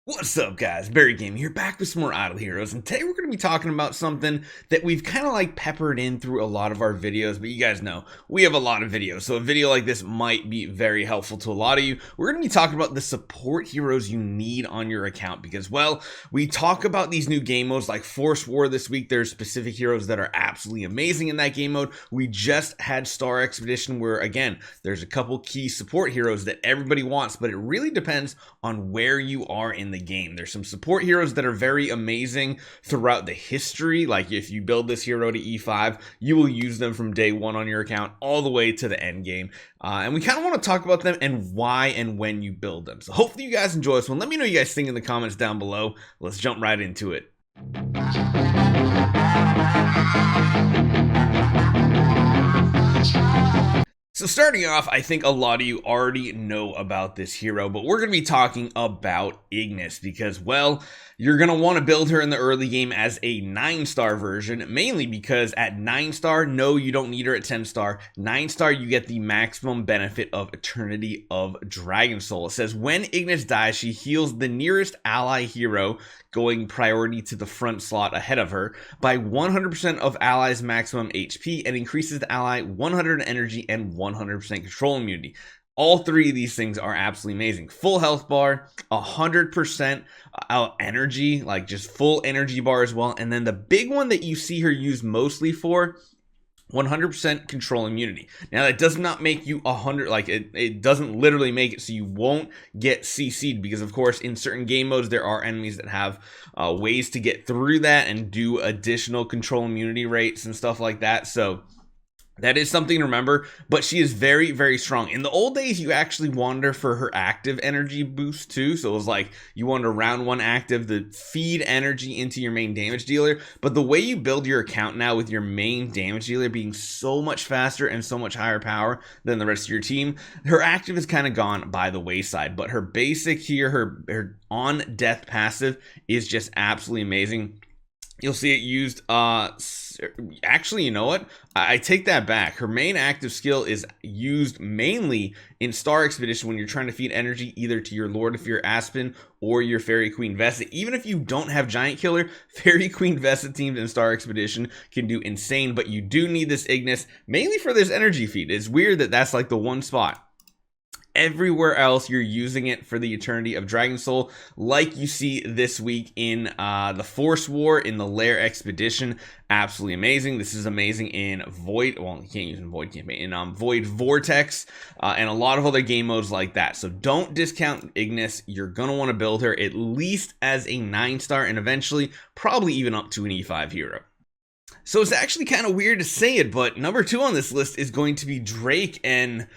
What's up, guys? Barry Game here, back with some more Idle Heroes, and today we're going to be talking about something that we've kind of like peppered in through a lot of our videos, but you guys know we have a lot of videos, so a video like this might be very helpful to a lot of you. We're going to be talking about the support heroes you need on your account because, well, we talk about these new game modes like Force War this week. There's specific heroes that are absolutely amazing in that game mode. We just had Star Expedition where, again, there's a couple key support heroes that everybody wants, but it really depends on where you are in the game. There's some support heroes that are very amazing throughout the history. Like if you build this hero to E5, you will use them from day one on your account all the way to the end game. And we kind of want to talk about them and why and when you build them. So hopefully you guys enjoy this one. Let me know what you guys think in the comments down below. Let's jump right into it. So starting off, I think a lot of you already know about this hero, but we're going to be talking about Ignis because, well, you're going to want to build her in the early game as a 9-star version, mainly because at 9-star, no, you don't need her at 10-star. 9-star, you get the maximum benefit of Eternity of Dragon Soul. It says, when Ignis dies, she heals the nearest ally hero, going priority to the front slot ahead of her, by 100% of allies' maximum HP and increases the ally 100 energy and 100% control immunity. All three of these things are absolutely amazing. Full health bar, 100% energy, like just full energy bar as well. And then the big one that you see her used mostly for, 100% control immunity. Now that does not make you 100, like it doesn't literally make it so you won't get CC'd, because of course in certain game modes there are enemies that have ways to get through that and do additional control immunity rates and stuff like that. So that is something to remember, but she is very, very strong. In the old days, you actually wanted her for her active energy boost too. So it was like you wanted a round 1 active to feed energy into your main damage dealer. But the way you build your account now with your main damage dealer being so much faster and so much higher power than the rest of your team, her active is kind of gone by the wayside. But her basic here, her on death passive is just absolutely amazing. You'll see it used, actually, you know what? I take that back. Her main active skill is used mainly in Star Expedition when you're trying to feed energy either to your Lord of Fear Aspen or your Fairy Queen Vesta. Even if you don't have Giant Killer, Fairy Queen Vesta teams in Star Expedition can do insane, but you do need this Ignis mainly for this energy feed. It's weird that that's like the one spot. Everywhere else, you're using it for the Eternity of Dragon Soul, like you see this week in the Force War, in the Lair Expedition. Absolutely amazing. This is amazing in Void. Well, you can't use it in Void Campaign. In Void Vortex, and a lot of other game modes like that. So don't discount Ignis. You're going to want to build her at least as a 9-star and eventually probably even up to an E5 hero. So it's actually kind of weird to say it, but number 2 on this list is going to be Drake, and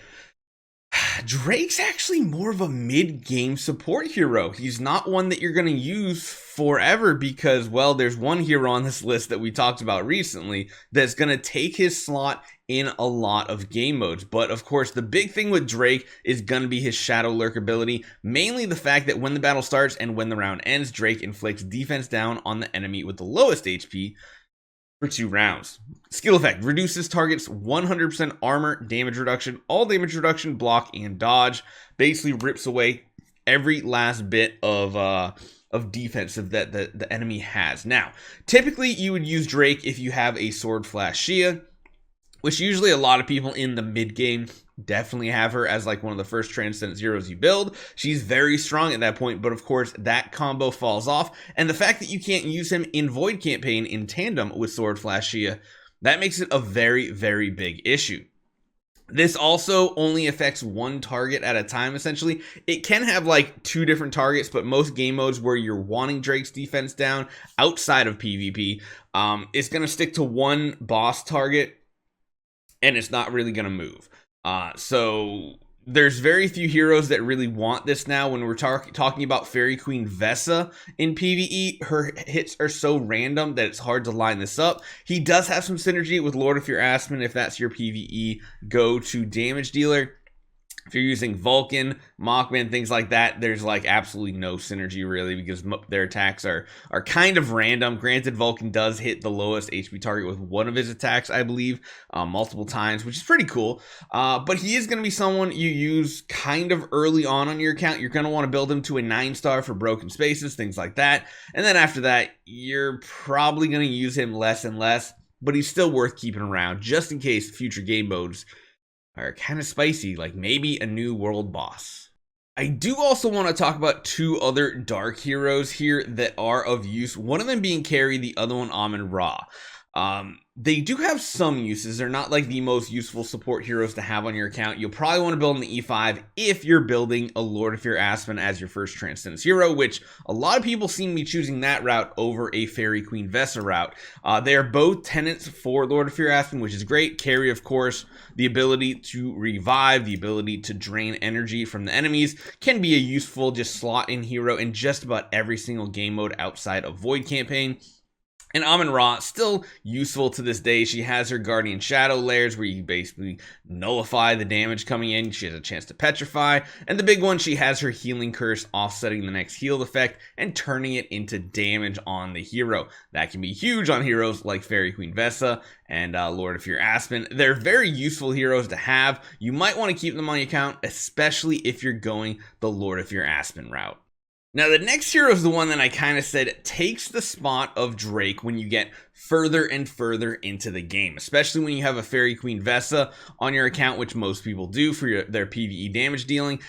Drake's actually more of a mid-game support hero. He's not one that you're going to use forever because, well, there's one hero on this list that we talked about recently that's going to take his slot in a lot of game modes. But of course, the big thing with Drake is going to be his Shadow Lurk ability, mainly the fact that when the battle starts and when the round ends, Drake inflicts defense down on the enemy with the lowest HP for 2 rounds. Skill effect: reduces targets 100% armor, damage reduction, all damage reduction, block, and dodge. Basically rips away every last bit of defense that the enemy has. Now, typically you would use Drake if you have a Sword Flash Shia, which usually a lot of people in the mid game definitely have her as like one of the first Transcendence heroes you build. She's very strong at that point, but of course that combo falls off, and the fact that you can't use him in Void Campaign in tandem with Sword Flash Shia, that makes it a very, very big issue. This also only affects one target at a time, essentially. It can have like 2 different targets, but most game modes where you're wanting Drake's defense down outside of PvP, it's going to stick to one boss target, and it's not really going to move. So there's very few heroes that really want this now. When we're talking about Fairy Queen Vesta in PvE, her hits are so random that it's hard to line this up. He does have some synergy with Lord of Fear Aspen if that's your PvE go-to damage dealer. If you're using Vulcan, Machman, things like that, there's like absolutely no synergy really, because their attacks are kind of random. Granted, Vulcan does hit the lowest HP target with one of his attacks, I believe, multiple times, which is pretty cool. But he is going to be someone you use kind of early on your account. You're going to want to build him to a 9-star for broken spaces, things like that. And then after that, you're probably going to use him less and less, but he's still worth keeping around just in case future game modes are kind of spicy, like maybe a new world boss. I do also want to talk about two other dark heroes here that are of use, one of them being Carrie, the other one Amen-Ra. They do have some uses. They're not like the most useful support heroes to have on your account. You'll probably want to build in the E5 if you're building a Lord of Fear Aspen as your first Transcendence hero, which a lot of people seem to be choosing that route over a Fairy Queen Vesa route. They are both tenants for Lord of Fear Aspen, which is great. Carrie, of course, the ability to revive, the ability to drain energy from the enemies, can be a useful just slot in hero in just about every single game mode outside of Void Campaign. And Amen-Ra, still useful to this day. She has her Guardian Shadow layers where you basically nullify the damage coming in. She has a chance to petrify. And the big one, she has her Healing Curse offsetting the next healed effect and turning it into damage on the hero. That can be huge on heroes like Fairy Queen Vesa and Lord of Fear Aspen. They're very useful heroes to have. You might want to keep them on your account, especially if you're going the Lord of Fear Aspen route. Now, the next hero is the one that I kind of said takes the spot of Drake when you get further and further into the game, especially when you have a Fairy Queen Vesa on your account, which most people do for their PvE damage dealing.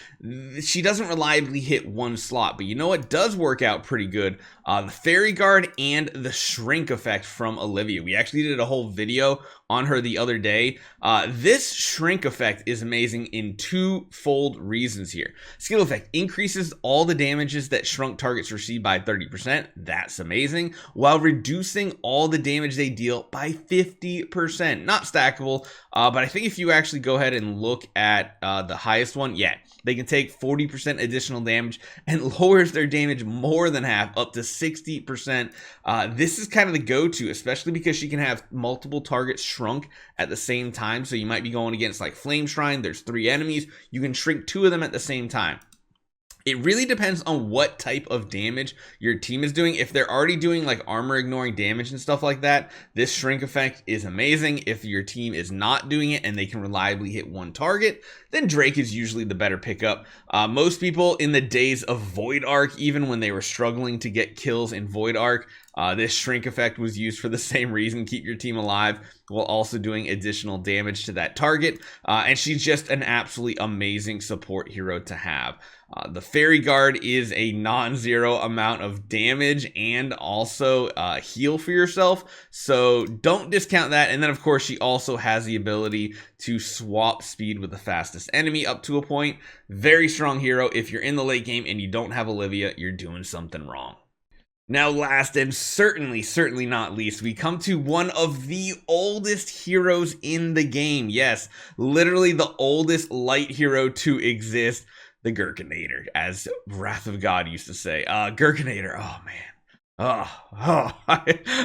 She doesn't reliably hit one slot, but you know what does work out pretty good? The Fairy Guard and the Shrink effect from Elyvia. We actually did a whole video on her the other day. This Shrink effect is amazing in twofold reasons here. Skill effect increases all the damages that shrunk targets receive by 30%. That's amazing. While reducing all the damage they deal by 50%. Not stackable, but I think if you actually go ahead and look at the highest one, yeah, they can take 40% additional damage and lowers their damage more than half, up to 60%. This is kind of the go-to, especially because she can have multiple targets shrunk at the same time. So you might be going against like Flame Shrine. There's 3 enemies. You can shrink 2 of them at the same time. It really depends on what type of damage your team is doing. If they're already doing like armor ignoring damage and stuff like that, this Shrink effect is amazing. If your team is not doing it and they can reliably hit one target, then Drake is usually the better pickup. Most people in the days of Void Arc, even when they were struggling to get kills in Void Arc, this Shrink effect was used for the same reason, keep your team alive while also doing additional damage to that target. And she's just an absolutely amazing support hero to have. The Fairy Guard is a non-zero amount of damage and also heal for yourself, so don't discount that. And then of course she also has the ability to swap speed with the fastest enemy up to a point. Very strong hero. If you're in the late game and you don't have Elyvia, you're doing something wrong. Now, last and certainly not least, we come to one of the oldest heroes in the game. Yes, literally the oldest light hero to exist, the Gerkanator, as Wrath of God used to say. Gerkanator, oh man.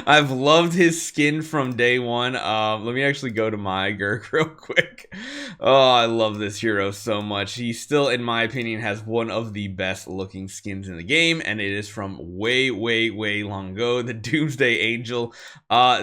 I've loved his skin from day one. Let me actually go to my Gerk real quick. Oh, I love this hero so much. He still, in my opinion, has one of the best looking skins in the game, and it is from way long ago, the Doomsday Angel.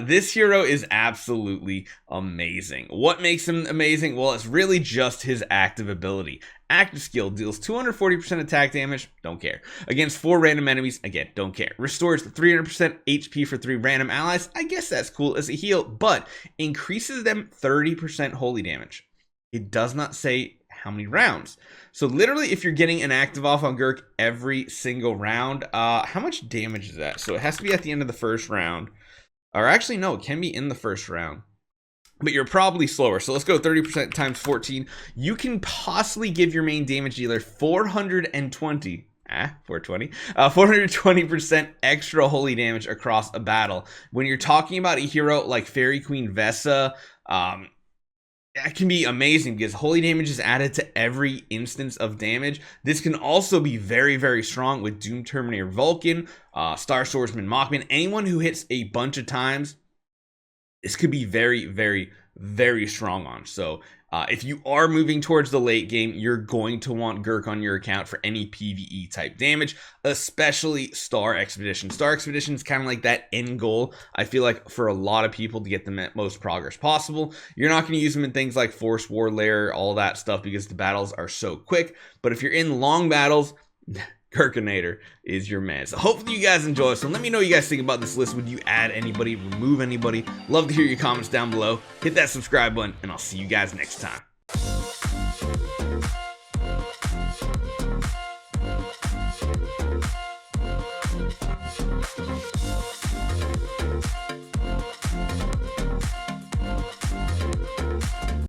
This hero is absolutely amazing. What makes him amazing? Well, it's really just his active ability. Active skill deals 240% attack damage, don't care. Against 4 random enemies, again, don't care. Restores 300% HP for 3 random allies, I guess that's cool as a heal, but increases them 30% holy damage. It does not say how many rounds. So literally, if you're getting an active off on Gerk every single round, how much damage is that? So it has to be at the end of the first round. Or actually, no, it can be in the first round. But you're probably slower. So let's go 30% times 14. You can possibly give your main damage dealer 420% extra holy damage across a battle. When you're talking about a hero like Fairy Queen Vesa, that can be amazing because holy damage is added to every instance of damage. This can also be very strong with Doom Terminator Vulcan, Star Swordsman Machman. Anyone who hits a bunch of times this could be very, very, very strong on. So if you are moving towards the late game, you're going to want Gerk on your account for any PvE type damage, especially Star Expedition. Star Expedition is kind of like that end goal, I feel like, for a lot of people to get them at most progress possible. You're not going to use them in things like Force War Lair, all that stuff, because the battles are so quick. But if you're in long battles, Gerkanator is your man. So hopefully you guys enjoy. So let me know what you guys think about this list. Would you add anybody, remove anybody? Love to hear your comments down below. Hit that subscribe button, and I'll see you guys next time.